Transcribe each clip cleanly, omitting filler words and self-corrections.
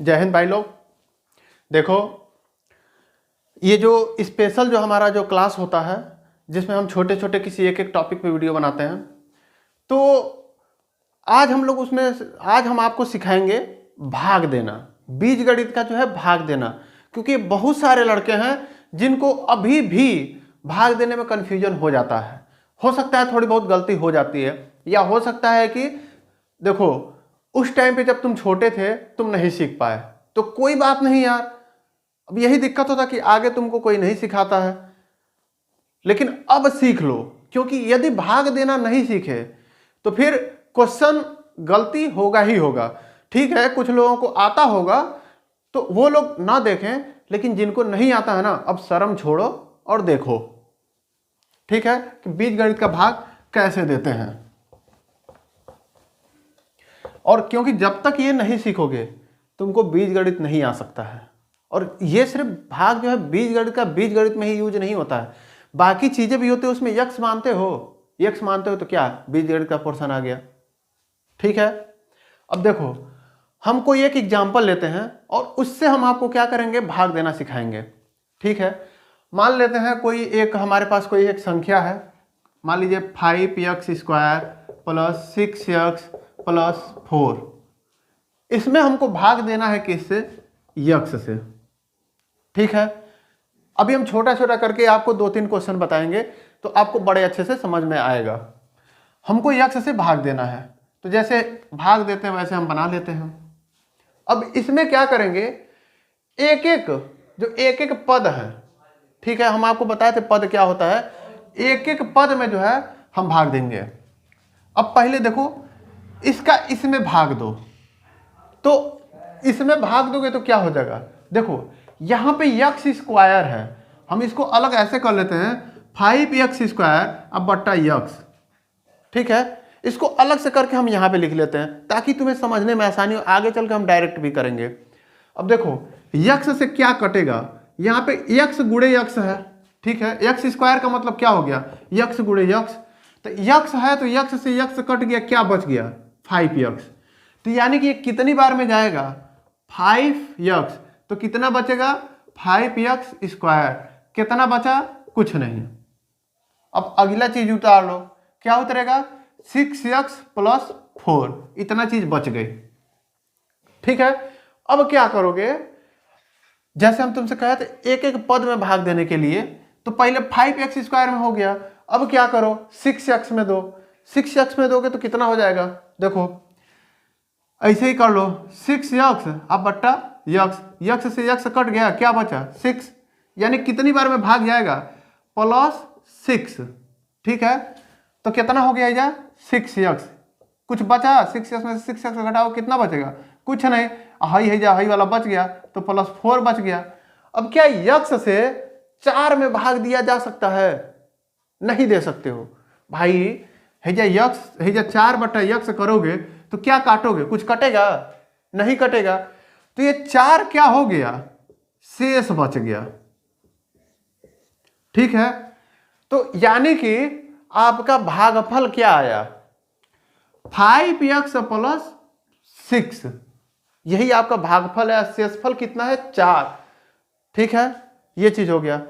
जय हिंद भाई लोग। देखो, ये जो स्पेशल जो हमारा जो क्लास होता है जिसमें हम छोटे छोटे किसी एक एक टॉपिक पे वीडियो बनाते हैं, तो आज हम आपको सिखाएंगे भाग देना, बीजगणित का जो है भाग देना। क्योंकि बहुत सारे लड़के हैं जिनको अभी भी भाग देने में कन्फ्यूजन हो जाता है। हो सकता है थोड़ी बहुत गलती हो जाती है, या हो सकता है कि देखो उस टाइम पे जब तुम छोटे थे तुम नहीं सीख पाए, तो कोई बात नहीं यार। अब यही दिक्कत होता कि आगे तुमको कोई नहीं सिखाता है, लेकिन अब सीख लो। क्योंकि यदि भाग देना नहीं सीखे तो फिर क्वेश्चन गलती होगा ही होगा। ठीक है, कुछ लोगों को आता होगा तो वो लोग ना देखें, लेकिन जिनको नहीं आता है ना, अब शर्म छोड़ो और देखो। ठीक है, कि बीजगणित का भाग कैसे देते हैं। और क्योंकि जब तक ये नहीं सीखोगे तुमको बीजगणित नहीं आ सकता है। और ये सिर्फ भाग जो है बीजगणित में ही यूज नहीं होता है, बाकी चीजें भी होती है उसमें। यक्स मानते हो तो क्या बीजगणित का पोर्शन आ गया। ठीक है, अब देखो हम कोई एक एग्जाम्पल लेते हैं और उससे हम आपको क्या करेंगे, भाग देना सिखाएंगे। ठीक है, मान लेते हैं कोई एक हमारे पास कोई एक संख्या है, मान लीजिए 5x² + 6x + 4। इसमें हमको भाग देना है किससे, यक्स से। ठीक है, अभी हम छोटा छोटा करके आपको 2-3 क्वेश्चन बताएंगे तो आपको बड़े अच्छे से समझ में आएगा। हमको यक्स से भाग देना है, तो जैसे भाग देते हैं वैसे हम बना लेते हैं। अब इसमें क्या करेंगे, एक एक पद है। ठीक है, हम आपको बताए थे पद क्या होता है। एक एक पद में जो है हम भाग देंगे। अब पहले देखो इसका इसमें भाग दो, तो इसमें भाग दोगे तो क्या हो जाएगा। देखो यहां पे x² है, हम इसको अलग ऐसे कर लेते हैं 5x² अब बट्टा यक्स। ठीक है, इसको अलग से करके हम यहां पे लिख लेते हैं ताकि तुम्हें समझने में आसानी हो। आगे चल के हम डायरेक्ट भी करेंगे। अब देखो यक्स से क्या कटेगा, यहां पे x गुणे यक्स है। ठीक है, x² का मतलब क्या हो गया, यक्स गुणे यक्स। तो यक्स है तो यक्स से यक्स कट गया, क्या बच गया 5x। तो यानी कि ये कितनी बार में जाएगा, 5x। तो कितना बचेगा 5x²। कितना बचा, कुछ नहीं। अब अगला चीज उतार लो, क्या उतरेगा 6x + 4। इतना चीज बच गई। ठीक है, अब क्या करोगे, जैसे हम तुमसे कहे थे एक एक पद में भाग देने के लिए, तो पहले 5x² में हो गया। अब क्या करो 6x में दो। 6x में दोगे तो कितना हो जाएगा, देखो ऐसे ही कर लो 6x अब बट्टा यक्स। यक्स से यक्स कट गया, क्या बचा 6। यानी कितनी बार में भाग जाएगा, +6। ठीक है, तो कितना हो गया 6x। कुछ बचा 6x में से 6x घटाओ, कितना बचेगा, कुछ नहीं। हाई वाला बच गया तो +4 बच गया। अब क्या यक्स से 4 में भाग दिया जा सकता है, नहीं दे सकते हो भाई। यक्स 4 बट्टा यक्स करोगे तो क्या काटोगे, कुछ कटेगा, नहीं कटेगा। तो ये 4 क्या हो गया, शेष बच गया। ठीक है, तो यानी कि आपका भागफल क्या आया, 5x + 6। यही आपका भागफल है। शेषफल कितना है, 4। ठीक है, ये चीज हो गया।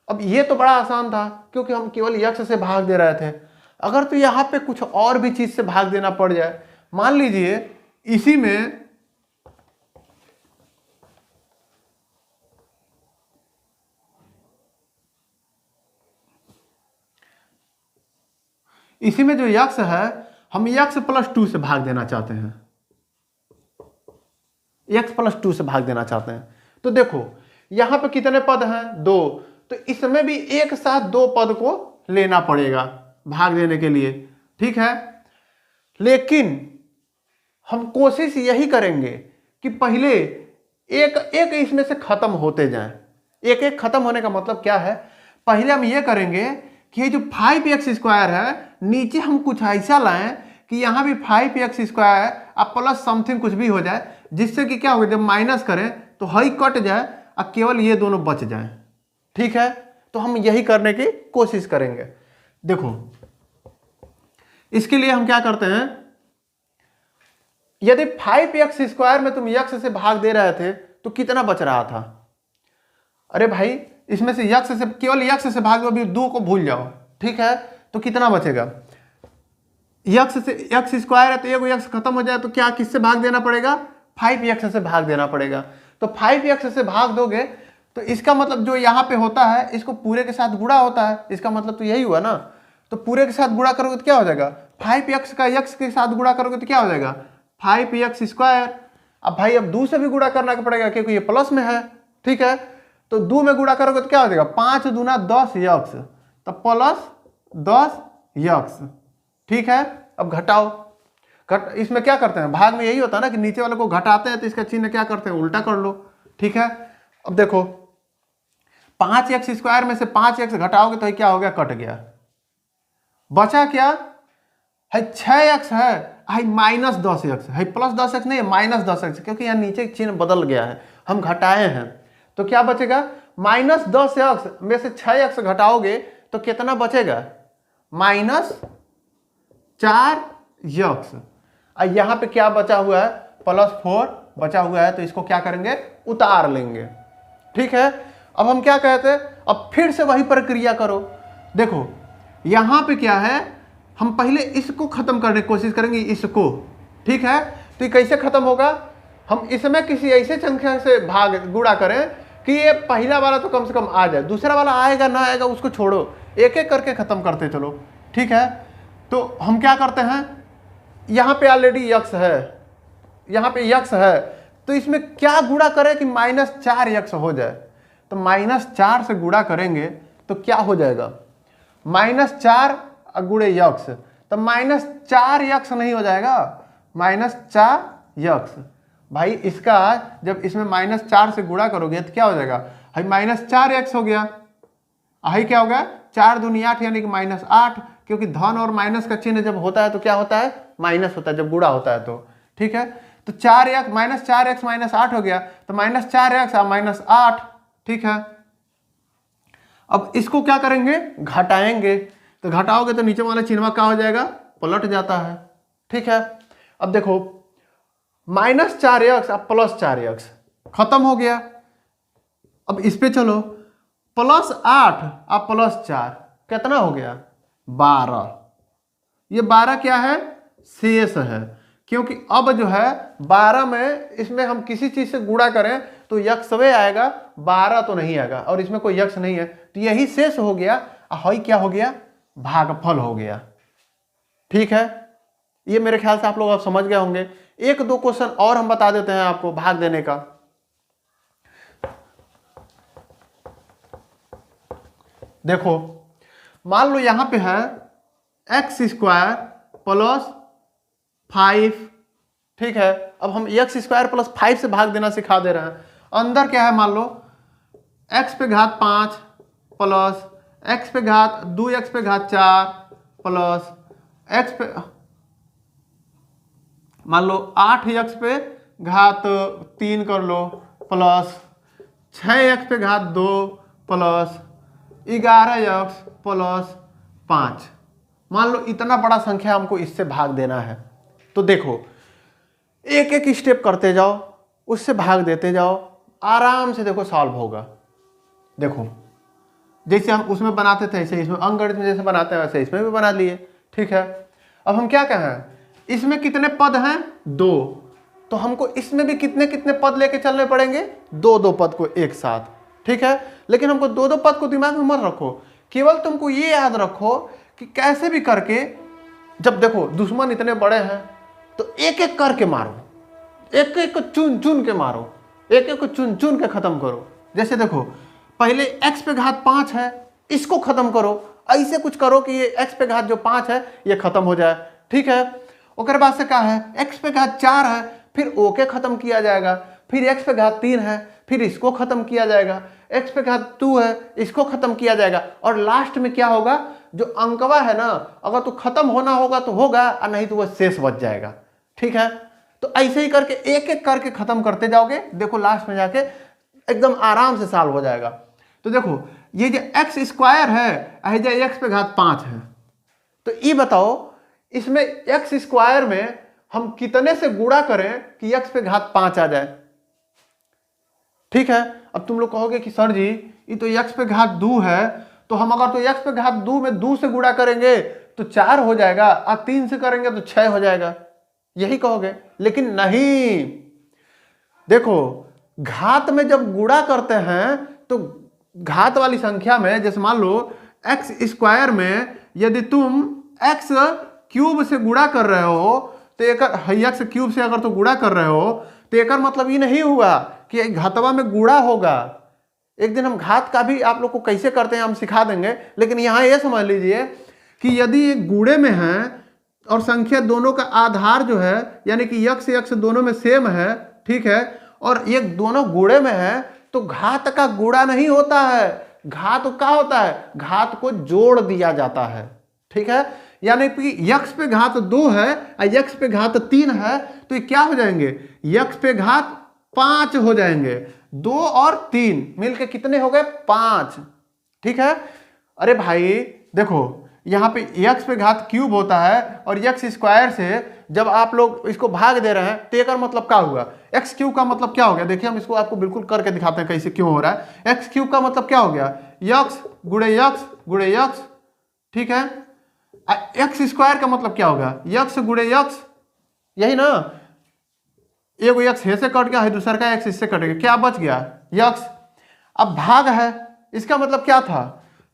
अब ये तो बड़ा आसान था क्योंकि हम केवल यक्स से भाग दे रहे थे। अगर तो यहां पे कुछ और भी चीज से भाग देना पड़ जाए, मान लीजिए इसी में जो यक्स है, हम x + 2 से भाग देना चाहते हैं। x + 2 से भाग देना चाहते हैं। तो देखो यहां पे कितने पद हैं, 2। तो इसमें भी एक साथ 2 पद को लेना पड़ेगा भाग देने के लिए। ठीक है, लेकिन हम कोशिश यही करेंगे कि पहले एक एक इसमें से खत्म होते जाएं। एक एक खत्म होने का मतलब क्या है, पहले हम ये करेंगे कि ये जो 5x² है, नीचे हम कुछ ऐसा लाएं कि यहां भी 5x² अब प्लस समथिंग कुछ भी हो जाए, जिससे कि क्या होगा, जब माइनस करें तो हाई कट जाए और केवल ये दोनों बच जाएं। ठीक है, तो हम यही करने की कोशिश करेंगे। देखो इसके लिए हम क्या करते हैं, यदि 5x² में तुम x से भाग दे रहे थे तो कितना बच रहा था? अरे भाई इसमें से x से केवल x से भाग दो, अभी 2 को भूल जाओ, ठीक है? तो कितना बचेगा? x से x² है तो एगो x खत्म हो जाए तो क्या किससे भाग देना पड़ेगा? 5x से भाग देना पड़ेगा। तो 5x से भाग दोगे तो इसका मतलब जो यहाँ पे होता है इसको पूरे के साथ गुणा होता है, इसका मतलब तो यही हुआ ना। तो पूरे के साथ गुणा करोगे तो क्या हो जाएगा? 5x का x के साथ गुणा करोगे तो क्या हो जाएगा? 5x²। अब भाई अब 2 से भी गुणा करना पड़ेगा क्योंकि ये प्लस में है, ठीक है? तो 2 में गुणा करोगे तो क्या हो जाएगा? 5 दूना 10x, तो प्लस 10x, ठीक है? अब घटाओ, इसमें क्या करते हैं, भाग में यही होता है ना कि नीचे वाले को घटाते हैं तो इसका चिन्ह क्या करते हैं, उल्टा कर लो, ठीक है? अब देखो 5x² में से 5x घटाओगे तो क्या हो गया? कट गया। बचा क्या है? 6x है, -10x है, प्लस 10x नहीं है, -10x, क्योंकि यहाँ नीचे चिन्ह बदल गया है, हम घटाए हैं। तो क्या बचेगा? -10x में से 6x घटाओगे तो कितना बचेगा? -4x। यहाँ पे क्या बचा हुआ है? +4 बचा हुआ है, तो इसको क्या करेंगे? उतार लेंगे, ठीक है? अब हम क्या कहते हैं, अब फिर से वही प्रक्रिया करो। देखो यहाँ पे क्या है, हम पहले इसको खत्म करने की कोशिश करेंगे, इसको, ठीक है? तो ये कैसे खत्म होगा? हम इसमें किसी ऐसे संख्या से भाग गुणा करें कि ये पहला वाला तो कम से कम आ जाए, दूसरा वाला आएगा ना आएगा उसको छोड़ो, एक एक करके खत्म करते चलो, ठीक है? तो हम क्या करते हैं, यहाँ पे ऑलरेडी x है, यहाँ पे x है, तो इसमें क्या गुणा करें कि -4x हो जाए? तो -4 से गुणा करेंगे तो क्या हो जाएगा? -4 गुणे x, तो -4x नहीं हो जाएगा? -4x। भाई इसका जब इसमें -4 से गुणा करोगे तो क्या हो जाएगा? भाई -4x हो गया, आई क्या हो गया? 4 दूनी 8 यानी कि -8, क्योंकि धन और माइनस का चिन्ह जब होता है तो क्या होता है? माइनस होता है जब गुणा होता है तो, ठीक है? तो 4x -8 हो गया, तो -4x -8, ठीक है? अब इसको क्या करेंगे? घटाएंगे, तो घटाओगे तो नीचे वाला चिन्ह क्या हो जाएगा? पलट जाता है, ठीक है? अब देखो -4x अब +4x खत्म हो गया। अब इस पे चलो, +8 अब +4 कितना हो गया? 12। ये 12 क्या है? शेष है, क्योंकि अब जो है 12 में इसमें हम किसी चीज से गुणा करें तो x आएगा, 12 तो नहीं आएगा, और इसमें कोई x नहीं है, तो यही शेष हो गया। हई क्या हो गया? भागफल हो गया, ठीक है? ये मेरे ख्याल से आप लोग अब समझ गए होंगे। 1-2 क्वेश्चन और हम बता देते हैं आपको भाग देने का। देखो मान लो यहां पे है x² + 5, ठीक है? अब हम x² + 5 से भाग देना सिखा दे रहे हैं। अंदर क्या है, मान लो x पे घात 5 प्लस x पे घात 2x पे घात 4 प्लस x पे मान लो 8x पे घात 3 कर लो प्लस 6x पे घात 2 प्लस 11x + 5। मान लो इतना बड़ा संख्या हमको इससे भाग देना है, तो देखो एक एक स्टेप करते जाओ, उससे भाग देते जाओ, आराम से देखो सॉल्व होगा। देखो जैसे हम उसमें बनाते थे ऐसे इसमें, अंकगणित में जैसे बनाते हैं वैसे इसमें भी बना लिए, ठीक है? अब हम क्या कहें, इसमें कितने पद हैं? 2, तो हमको इसमें भी कितने कितने पद लेके चलने पड़ेंगे? 2-2 पद को एक साथ, ठीक है? लेकिन हमको 2-2 पद को दिमाग में मत रखो, केवल तुमको ये याद रखो कि कैसे भी करके, जब देखो दुश्मन इतने बड़े हैं तो एक एक करके मारो, एक एक को चुन चुन के मारो, एक एक को चुन चुन के खत्म करो। जैसे देखो पहले x पे घात 5 है, इसको खत्म करो, ऐसे कुछ करो कि ये x पे घात जो 5 है ये खत्म हो जाए, ठीक है? उसके बाद से क्या है, x पे घात 4 है, फिर ओके खत्म किया जाएगा, फिर x पे घात 3 है, फिर इसको खत्म किया जाएगा, x पे घात 2 है, इसको खत्म किया जाएगा, और लास्ट में क्या होगा, जो अंकवा है ना, अगर तो खत्म होना होगा तो होगा, और नहीं तो वह शेष बच जाएगा, ठीक है? तो ऐसे ही करके एक एक करके खत्म करते जाओगे, देखो लास्ट में जाके एकदम आराम से सॉल्व हो जाएगा। तो देखो ये जो x² है, जो x पे घात 5 है, तो ये बताओ इसमें x² में हम कितने से गुणा करें कि x पे घात 5 आ जाए। ठीक है, अब तुम लोग कहोगे कि सर जी ये तो x पे घात 2 है, तो हम अगर तो x पे घात 2 में 2 से गुणा करेंगे तो 4 हो जाएगा, और 3 से करेंगे तो 6 हो जाएगा, यही कहोगे। लेकिन नहीं, देखो घात में जब गुणा करते हैं तो घात वाली संख्या में, जैसे मान लो एक्स स्क्वायर में यदि तुम एक्स क्यूब से गुणा कर रहे हो तो एक एक्स क्यूब से अगर तो गुणा कर रहे हो तो एक मतलब ये नहीं हुआ कि घातवा में गुणा होगा। एक दिन हम घात का भी आप लोग को कैसे करते हैं हम सिखा देंगे, लेकिन यहाँ ये समझ लीजिए कि यदि एक गुणे में है और संख्या दोनों का आधार जो है यानी कि यक्स यक्स दोनों में सेम है, ठीक है, और ये दोनों गुणे में है, तो घात का गुणा नहीं होता है, घात क्या होता है, घात को जोड़ दिया जाता है। ठीक है, यानी कि यक्स पे घात 2 है और यक्स पे घात 3 है, तो ये क्या हो जाएंगे, यक्स पे घात 5 हो जाएंगे। 2 और 3 मिलके कितने हो गए, 5। ठीक है, अरे भाई देखो यहाँ पे यक्स पे घात क्यूब होता है और यक्स स्क्वायर से जब आप लोग इसको भाग दे रहे हैं तो एक मतलब क्या हुआ, एक्स क्यूब का मतलब क्या हो गया। देखिए हम इसको आपको बिल्कुल करके दिखाते हैं कैसे क्यों हो रहा है। एक्स क्यूब का मतलब क्या हो गया, यक्स गुणे यक्स, ठीक है। एक्स स्क्वायर का मतलब क्या होगा, यक्स गुणे यक्स, यही ना, एक यक्स हे से कट गया है, दूसरा का एक्स इससे कट गया, क्या बच गया, यक्स। अब भाग है, इसका मतलब क्या था,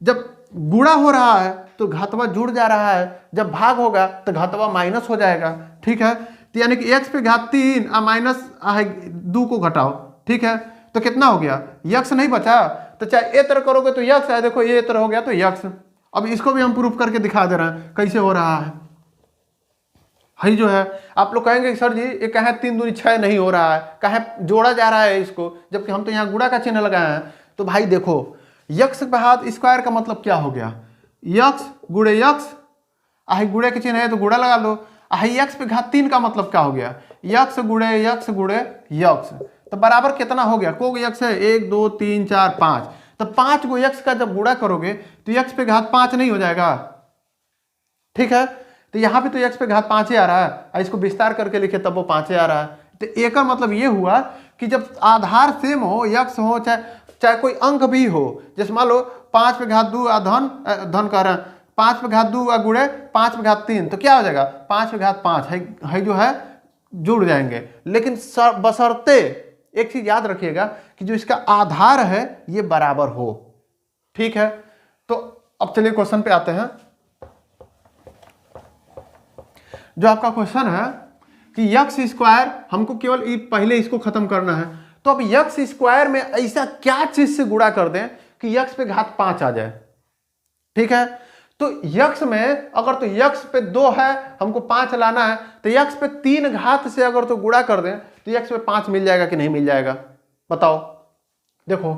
जब गुणा हो रहा है तो घातवा जुड़ जा रहा है, जब भाग होगा तो घातवा माइनस हो जाएगा। ठीक है, तो यानी कि एक्स पे घात 3 और माइनस 2 को घटाओ, ठीक है, तो कितना हो गया, यक्स नहीं बचा। तो चाहे ए तरह करोगे तो यक्स है, देखो ये तरह हो गया तो यक्स। अब इसको भी हम प्रूफ करके दिखा दे रहे हैं कैसे हो रहा है। हई जो है आप लोग कहेंगे सर जी ये कहे 3 दूनी 6 नहीं हो रहा है, कहे जोड़ा जा रहा है इसको, जबकि हम तो यहाँ गुणा का चिन्ह लगाए हैं। तो भाई देखो यक्स पे हाथ स्क्वायर का मतलब क्या हो गया, यक्स गुणे यक्स, आही गुणे के चिन्ह है तो गुणा लगा लो। आही यक्स पे घात 3 का मतलब क्या हो गया, यक्स गुणे यक्स, तो बराबर कितना हो गया, को यक्स है 1 2 3 4 5, तो 5 को यक्स का जब गुणा करोगे तो यक्स पे घात 5 नहीं हो जाएगा। ठीक है, तो यहाँ पे तो यक्स पे घात 5 ही आ रहा है, इसको विस्तार करके लिखे तब वो 5 ही आ रहा है। तो एक का मतलब ये हुआ कि जब आधार सेम हो, यक्स हो चाहे कोई अंक भी हो, जैसे मान लो 5 पे घात 2 धन कह रहे हैं, 5 पे घात 2 गुणे 5 पे घात 3, तो क्या हो जाएगा 5 पे घात 5 है जो है जुड़ जाएंगे। लेकिन बशर्ते एक चीज याद रखिएगा कि जो इसका आधार है ये बराबर हो। ठीक है, तो अब चलिए क्वेश्चन पे आते हैं। जो आपका क्वेश्चन है कि यक्स स्क्वायर, हमको केवल पहले इसको खत्म करना है, तो अब यक्स स्क्वायर में ऐसा क्या चीज से गुणा कर दें कि यक्स पे घात 5 आ जाए। ठीक है, तो यक्स में अगर तो यक्स पे 2 है हमको 5 लाना है, तो यक्स पे 3 घात से अगर तो गुणा कर दें तो यक्स पे 5 मिल जाएगा कि नहीं मिल जाएगा, बताओ। देखो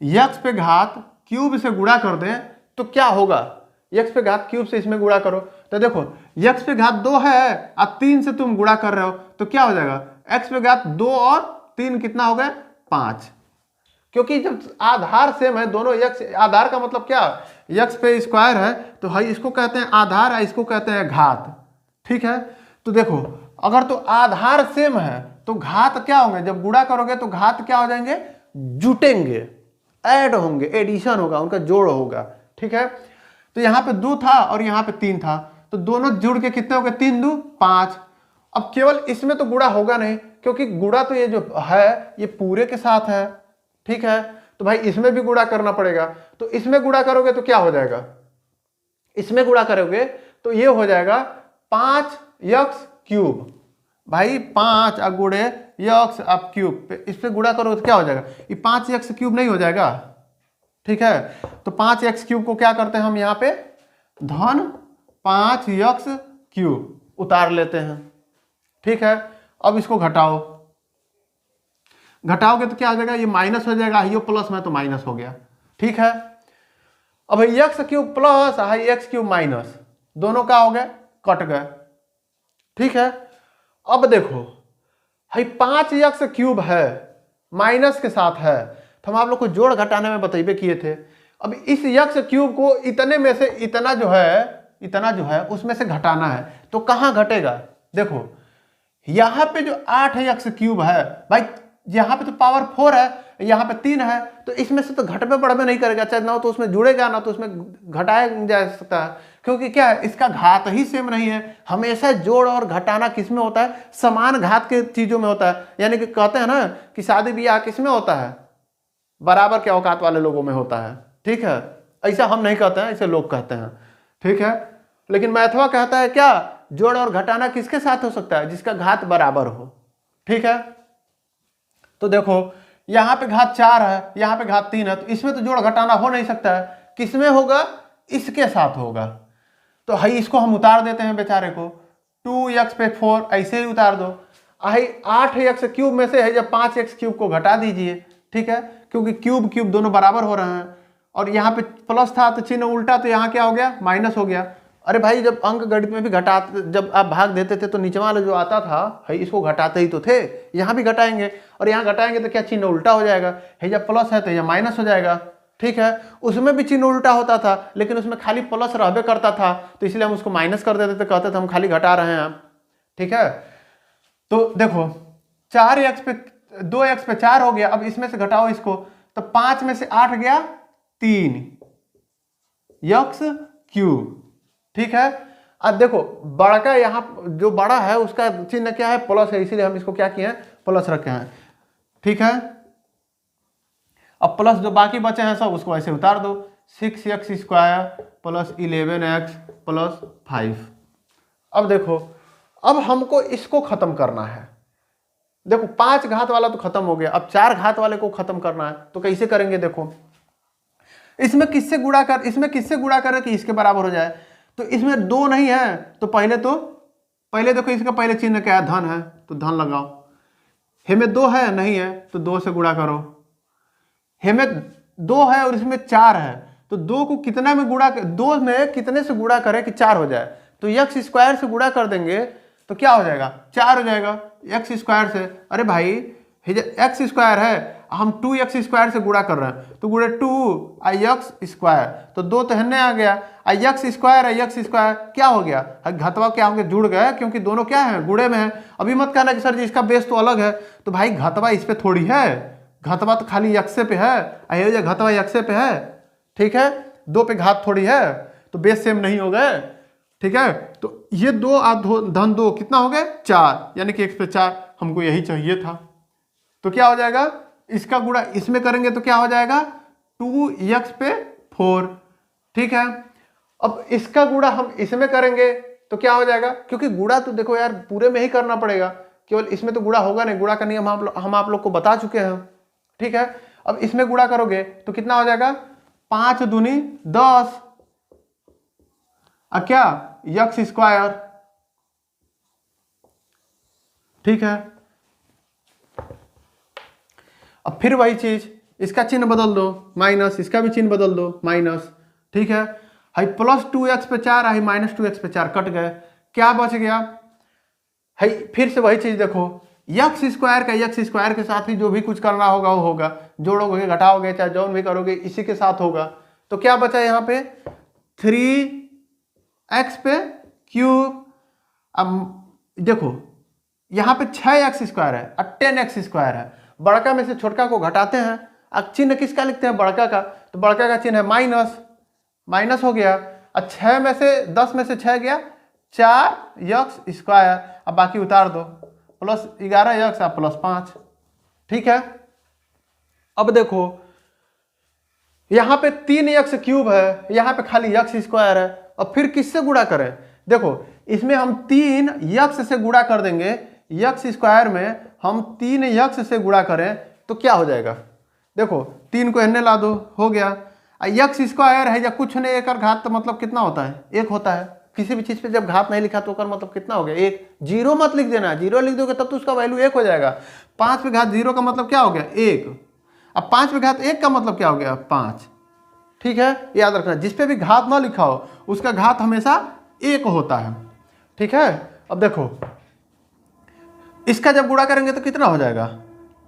यक्स पे घात क्यूब से गुणा कर दें तो क्या होगा, यक्स पे घात क्यूब से इसमें गुणा करो, तो देखो यक्स पे घात 2 है और 3 से तुम गुणा कर रहे हो तो क्या हो जाएगा, एक्स पे घात 2 और 3 कितना हो गए 5, क्योंकि जब आधार सेम है दोनों, यक्स आधार का मतलब क्या, यक्स पे स्क्वायर है तो भाई इसको कहते हैं आधार, इसको कहते हैं घात। ठीक है, तो देखो अगर तो आधार सेम है तो घात क्या होंगे, जब गुणा करोगे तो घात क्या हो जाएंगे, जुटेंगे, ऐड होंगे, एडिशन होगा, उनका जोड़ होगा। ठीक है, तो यहाँ पे 2 था और यहाँ पे 3 था, तो दोनों जुड़ के कितने हो गए, 3 2 5। अब केवल इसमें तो गुणा होगा नहीं, क्योंकि गुणा तो ये जो है ये पूरे के साथ है। ठीक है, तो भाई इसमें भी गुणा करना पड़ेगा, तो इसमें गुणा करोगे तो क्या हो जाएगा, इसमें गुणा करोगे तो ये हो जाएगा 5 यक्स क्यूब, भाई 5 गुणे यक्स अब क्यूब पे इस पे गुणा करोगे तो क्या हो जाएगा, ये 5 यक्स क्यूब नहीं हो जाएगा। ठीक है, तो 5 यक्स क्यूब को क्या करते हैं हम यहाँ पे धन 5 यक्स क्यूब उतार लेते हैं। ठीक है, अब इसको घटाओगे तो क्या आ जाएगा, ये माइनस हो जाएगा, ये प्लस में तो माइनस हो गया। ठीक है, अब x cube plus x cube minus दोनों का हो गए, कट गए। ठीक है, अब देखो भाई 5 यक्स क्यूब है माइनस के साथ है, तो हम आप लोग को जोड़ घटाने में बतेबे किए थे। अब इस यक्स क्यूब को इतने में से इतना जो है उसमें से घटाना है, तो कहाँ घटेगा, देखो यहाँ पे जो 8x³ है भाई, यहाँ पे तो पावर 4 है, यहाँ पे 3 है, तो इसमें से तो घटबे बढ़बे नहीं करेगा, चाहे ना तो उसमें जुड़ेगा ना तो उसमें घटाया जा सकता है, क्योंकि क्या है, इसका घात ही सेम नहीं है। हमेशा जोड़ और घटाना किस में होता है, समान घात के चीजों में होता है। यानी कि कहते हैं ना कि शादी ब्याह किस में होता है, बराबर के औकात वाले लोगों में होता है। ठीक है, ऐसा हम नहीं कहते हैं, ऐसे लोग कहते हैं। ठीक है, लेकिन मैथवा कहता है क्या, जोड़ और घटाना किसके साथ हो सकता है, जिसका घात बराबर हो। ठीक है, तो देखो यहां पे घात 4 है, यहां पे घात 3 है, तो इसमें तो जोड़ घटाना हो नहीं सकता है। किसमें होगा, इसके साथ होगा। तो हाई इसको हम उतार देते हैं बेचारे को, 2x पे 4 ऐसे ही उतार दो। हाई 8x³ में से है जब 5x³ को घटा दीजिए। ठीक है, क्योंकि क्यूब क्यूब दोनों बराबर हो रहे हैं, और यहाँ पे प्लस था तो चिन्ह उल्टा, तो यहाँ क्या हो गया, माइनस हो गया। अरे भाई जब अंक गणित में भी जब आप भाग देते थे तो नीचे वाला जो आता था है, इसको घटाते ही तो थे, यहाँ भी घटाएंगे, और यहाँ घटाएंगे तो क्या चिन्ह उल्टा हो जाएगा, है जब प्लस है तो यह माइनस हो जाएगा। ठीक है, उसमें भी चिन्ह उल्टा होता था, लेकिन उसमें खाली प्लस रहबे करता था, तो इसलिए हम उसको माइनस कर देते थे, कहते थे हम खाली घटा रहे हैं। ठीक है, तो देखो 4x पे 2x पे 4 हो गया, अब इसमें से घटाओ इसको, तो 5 में से 8 गया 3 x³। ठीक है, अब देखो बड़ा यहाँ जो बड़ा है उसका चिन्ह क्या है, प्लस है, इसीलिए हम इसको क्या किए हैं, प्लस रखे हैं। ठीक है, अब प्लस जो बाकी बचे हैं सब उसको ऐसे उतार दो, 6x² प्लस 11x प्लस 5। अब देखो, अब हमको इसको खत्म करना है। देखो 5 घात वाला तो खत्म हो गया, अब 4 घात वाले को खत्म करना है, तो कैसे करेंगे, देखो इसमें किससे गुणा करें कि इसके बराबर हो जाए। तो इसमें 2 नहीं है, तो पहले देखो इसका पहले चिन्ह क्या है, धन है, तो धन लगाओ। हे में 2 है, नहीं है, तो 2 से गुणा करो। हे में 2 है और इसमें 4 है, तो 2 को कितना में गुणा, 2 में कितने से गुणा करें कि 4 हो जाए, तो x² से गुणा कर देंगे तो क्या हो जाएगा, 4 हो जाएगा x² से। अरे भाई x² है, हम 2x² से गुणा कर रहे हैं, तो गुणे 2x², तो 2 तो हन्ने आ गया, x² क्या हो गया, घतवा क्या होंगे, जुड़ गए, क्योंकि दोनों क्या है, गुणे में है। अभी मत कहना कि सर जी इसका बेस तो अलग है, तो भाई घतवा इस पे थोड़ी है, घतवा तो खाली x पे है, घतवा x पे है। ठीक है, 2 पे घात थोड़ी है, तो बेस सेम नहीं हो गए। ठीक है, तो ये 2 धन 2 कितना हो गए, 4, यानी कि x पे 4, हमको यही चाहिए था। तो क्या हो जाएगा, इसका गुणा इसमें करेंगे तो क्या हो जाएगा, 2x पे 4। ठीक है, अब इसका गुणा हम इसमें करेंगे तो क्या हो जाएगा, क्योंकि गुणा तो देखो यार पूरे में ही करना पड़ेगा, केवल इसमें तो गुणा होगा नहीं, गुणा का नियम हम आप लोग को बता चुके हैं। ठीक है, अब इसमें गुणा करोगे तो कितना हो जाएगा, 5 दूनी 10, क्या x²। ठीक है, अब फिर वही चीज, इसका चिन्ह बदल दो माइनस, इसका भी चिन्ह बदल दो माइनस। ठीक है, हाई प्लस 2x पे 4, हाई माइनस 2x पे 4 कट गए, क्या बच गया, हाई फिर से वही चीज देखो, x² के साथ ही जो भी कुछ करना होगा वो होगा, जोड़ोगे घटाओगे चाहे जौन भी करोगे इसी के साथ होगा। तो क्या बचा यहाँ पे, 3x पे क्यूब। अब देखो यहाँ पे 6x² है और 10x² है, बड़का में से छोटका को घटाते हैं, अब चिन्ह किसका लिखते हैं, बड़का का, तो बड़का का चिन्ह है माइनस, माइनस हो गया। और 6 में से 10 में से 6 गया 4x², अब बाकी उतार दो, प्लस 11x और प्लस 5। ठीक है, अब देखो यहाँ पे 3x³ है, यहाँ पे खाली x² है, और फिर किससे गुणा करें, देखो इसमें हम 3x से गुणा कर देंगे, x² में हम 3x से गुणा करें तो क्या हो जाएगा, देखो 3 को एने ला दो, हो गया। x² है या कुछ नहीं, एक घात तो मतलब कितना होता है, 1 होता है। किसी भी चीज पे जब घात नहीं लिखा तो कर मतलब कितना हो गया, 1। जीरो मत लिख देना, जीरो लिख दोगे तब तो उसका वैल्यू 1 हो जाएगा। 5 पे घात 0 का मतलब क्या हो गया, 1। अब 5 पे घात 1 का मतलब क्या हो गया, 5। ठीक है, याद रखना, जिस पे भी घात ना लिखा हो उसका घात हमेशा 1 होता है। ठीक है, अब देखो इसका जब गुणा करेंगे तो कितना हो जाएगा,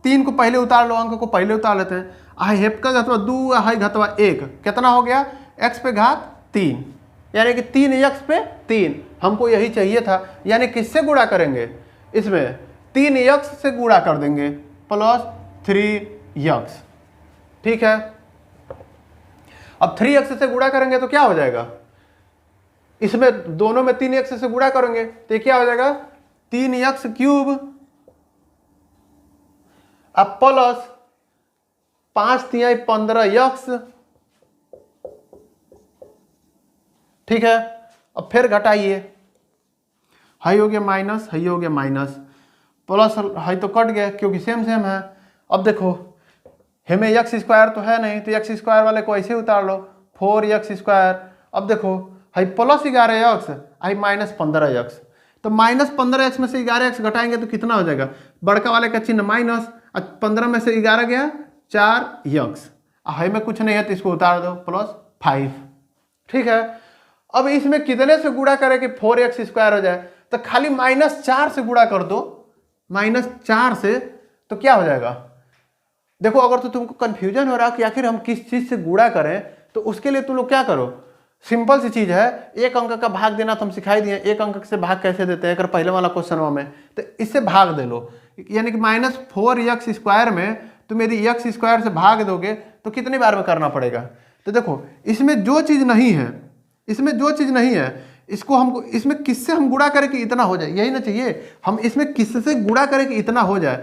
3 को पहले उतार लो, अंक को पहले उतार लेते हैं। आई हेप का घतवा 2, हाई घतवा 1, कितना हो गया, x पे घात 3, यानी कि 3x पे 3, हमको यही चाहिए था। यानी किससे गुणा करेंगे, इसमें 3x से गुणा कर देंगे प्लस 3x, ठीक है। अब 3x से गुणा करेंगे तो क्या हो जाएगा, इसमें दोनों में 3x से गुणा करेंगे तो ये क्या हो जाएगा 3x क्यूब, अब प्लस 5 तिहाई 15x, ठीक है। अब फिर घटाइए, हाई हो गया माइनस, हाई हो गया माइनस, प्लस हाई तो कट गया क्योंकि सेम सेम है। अब देखो हमें एक्स स्क्वायर तो है नहीं, तो एक्स स्क्वायर वाले को ऐसे उतार लो 4x²। अब देखो high plus 11x, high minus 15x, तो माइनस 15x में से 11x घटाएंगे तो कितना हो जाएगा, बड़का वाले का चिन्ह माइनस, 15 में से 11 गया 4x, हाई में कुछ नहीं है तो इसको उतार दो +5, ठीक है। अब इसमें कितने से गुणा करें कि 4x² हो जाए, तो खाली -4 से गुणा कर दो, -4 से, तो क्या हो जाएगा। देखो अगर तो तुमको कंफ्यूजन हो रहा कि आखिर हम किस चीज से गुणा करें, तो उसके लिए तुम लोग क्या करो, सिंपल सी चीज है, एक अंक का भाग देना तो हम सिखाई दिए, एक अंक से भाग कैसे देते हैं, अगर पहले वाला क्वेश्चन में, तो इससे भाग दे लो, यानी कि -4x² में तुम यदि x² से भाग दोगे तो कितनी बार में करना पड़ेगा। तो देखो इसमें जो चीज नहीं है, इसमें जो चीज नहीं है, इसको हमको इसमें किससे हम गुणा करें कि इतना हो जाए, यही ना चाहिए, हम इसमें किससे गुणा करें कि इतना हो जाए।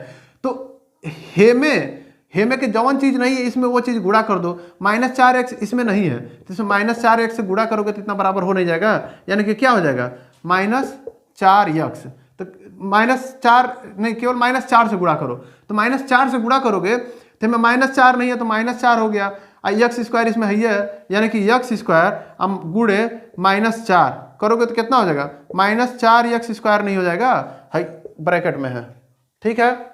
तो हेमे के जवन चीज नहीं है इसमें वो चीज गुणा कर दो, -4x इसमें नहीं है तो इसमें -4x से गुणा करोगे तो इतना बराबर हो नहीं जाएगा, यानी कि क्या हो जाएगा -4x, तो -4 नहीं, केवल -4 से गुणा करो, तो -4 से गुणा करोगे तो हमें -4 नहीं है तो -4 हो गया, x² इसमें है, यानी कि x² हम गुणे -4 करोगे तो कितना हो जाएगा, -4x² नहीं हो जाएगा, हाई ब्रैकेट में है, ठीक है।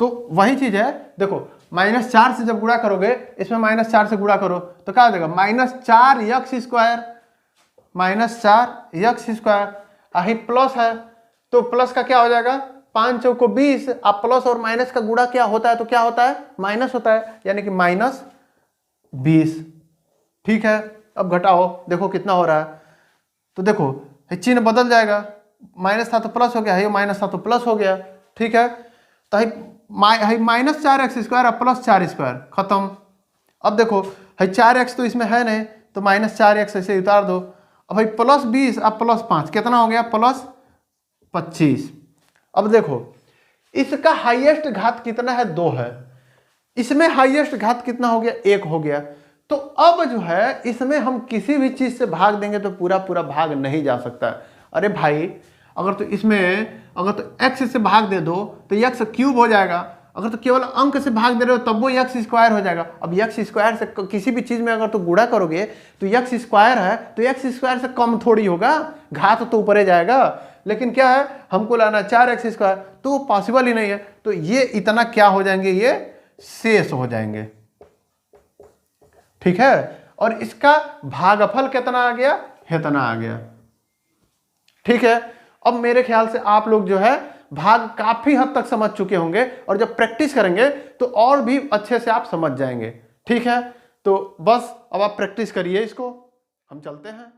तो वही चीज है, देखो -4 से जब गुणा करोगे, इसमें -4 से गुणा करो तो क्या हो जाएगा, -4x², ही प्लस है तो प्लस का क्या हो जाएगा, 5 चौको 20, आप प्लस और माइनस का गुणा क्या होता है, तो क्या होता है, माइनस होता है, यानी कि -20, ठीक है। अब घटाओ, देखो कितना हो रहा है, तो देखो चिन्ह बदल जाएगा, माइनस था तो प्लस हो गया, ये माइनस था तो प्लस हो गया, ठीक है। तो -4x² प्लस 4² खत्म। अब देखो 4x तो इसमें है नहीं तो -4x ऐसे उतार दो, अब भाई +20 अब +5 कितना हो गया, +25। अब देखो इसका हाईएस्ट घात कितना है, 2 है, इसमें हाईएस्ट घात कितना हो गया, 1 हो गया। तो अब जो है इसमें हम किसी भी चीज से भाग देंगे तो पूरा पूरा भाग नहीं जा सकता। अरे भाई अगर तो इसमें अगर तो x से भाग दे दो तो x³ हो जाएगा, अगर तो केवल अंक से भाग दे रहे हो तब वो x² हो जाएगा। अब x² से किसी भी चीज में अगर तो गुणा करोगे तो x² है तो x² से कम थोड़ी होगा, घात तो ऊपर जाएगा, लेकिन क्या है हमको लाना 4x², तो पॉसिबल ही नहीं है, तो ये इतना क्या हो जाएंगे, ये शेष हो जाएंगे, ठीक है। और इसका भागफल कितना आ गया, इतना आ गया, ठीक है। अब मेरे ख्याल से आप लोग जो है भाग काफी हद तक समझ चुके होंगे, और जब प्रैक्टिस करेंगे तो और भी अच्छे से आप समझ जाएंगे, ठीक है। तो बस अब आप प्रैक्टिस करिए इसको, हम चलते हैं।